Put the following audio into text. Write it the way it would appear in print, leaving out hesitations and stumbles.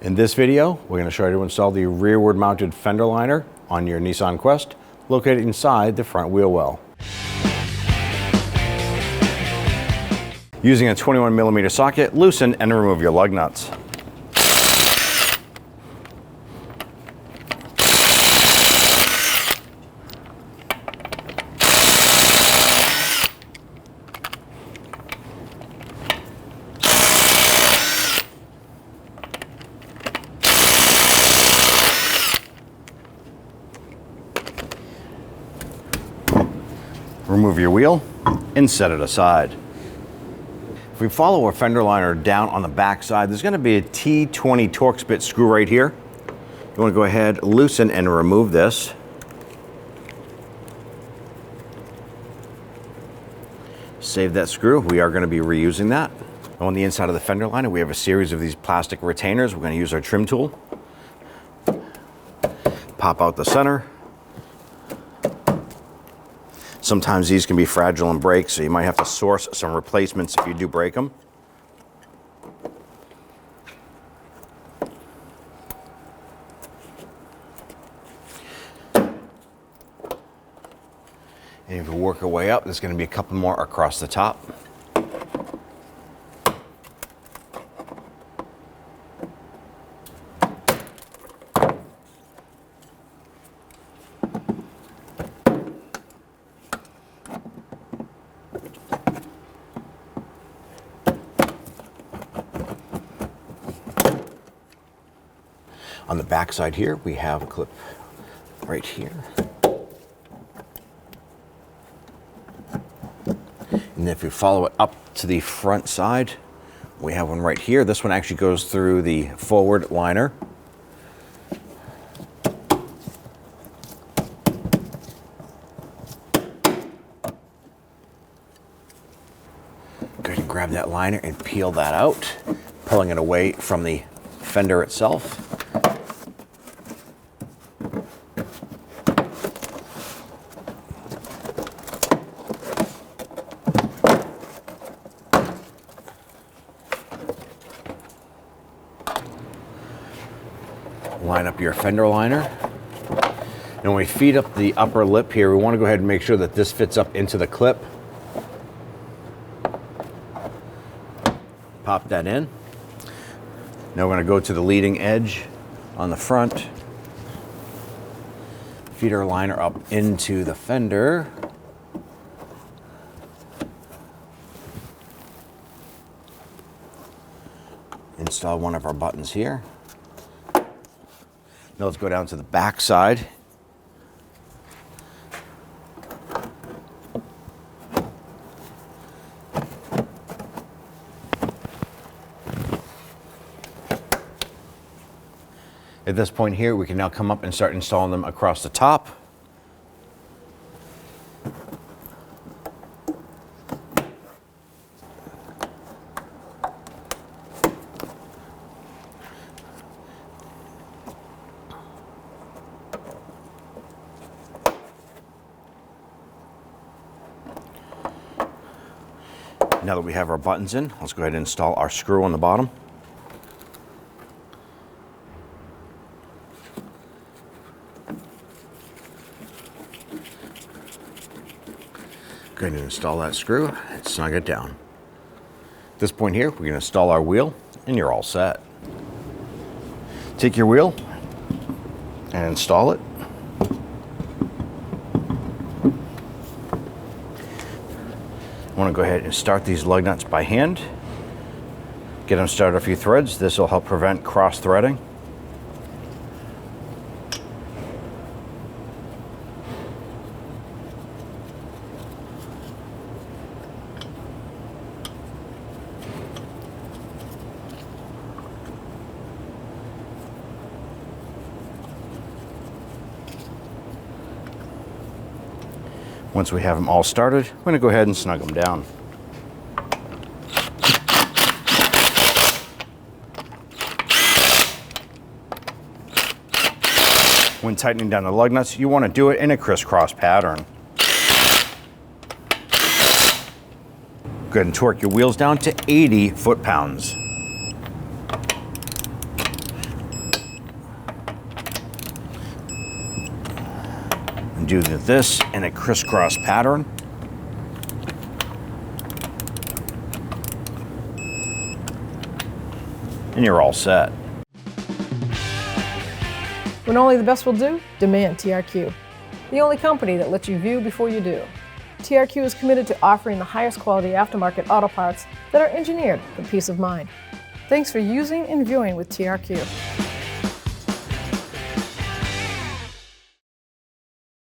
In this video, we're going to show you how to install the rearward mounted fender liner on your Nissan Quest, located inside the front wheel well. Using a 21mm socket, loosen and remove your lug nuts. Remove your wheel and set it aside. If we follow our fender liner down on the back side, there's going to be a T20 Torx bit screw right here. You want to go ahead, loosen and remove this. Save that screw. We are going to be reusing that. On the inside of the fender liner, we have a series of these plastic retainers. We're going to use our trim tool. Pop out the center. Sometimes these can be fragile and break, so you might have to source some replacements if you do break them. And if we work our way up, there's going to be a couple more across the top. On the back side here, we have a clip right here. And if you follow it up to the front side, we have one right here. This one actually goes through the forward liner. Go ahead and grab that liner and peel that out, pulling it away from the fender itself. Line up your fender liner. And when we feed up the upper lip here, we want to go ahead and make sure that this fits up into the clip. Pop that in. Now we're going to go to the leading edge on the front. Feed our liner up into the fender. Install one of our buttons here. Now let's go down to the back side. At this point here, we can now come up and start installing them across the top. Now that we have our buttons in, let's go ahead and install our screw on the bottom. Go ahead and install that screw and snug it down. At this point here, we're going to install our wheel and you're all set. Take your wheel and install it. I want to go ahead and start these lug nuts by hand. Get them started a few threads. This will help prevent cross threading. Once we have them all started, we're going to go ahead and snug them down. When tightening down the lug nuts, you want to do it in a crisscross pattern. Go ahead and torque your wheels down to 80 foot-pounds. Do this in a crisscross pattern. And you're all set. When only the best will do, demand TRQ. The only company that lets you view before you do. TRQ is committed to offering the highest quality aftermarket auto parts that are engineered for peace of mind. Thanks for using and viewing with TRQ.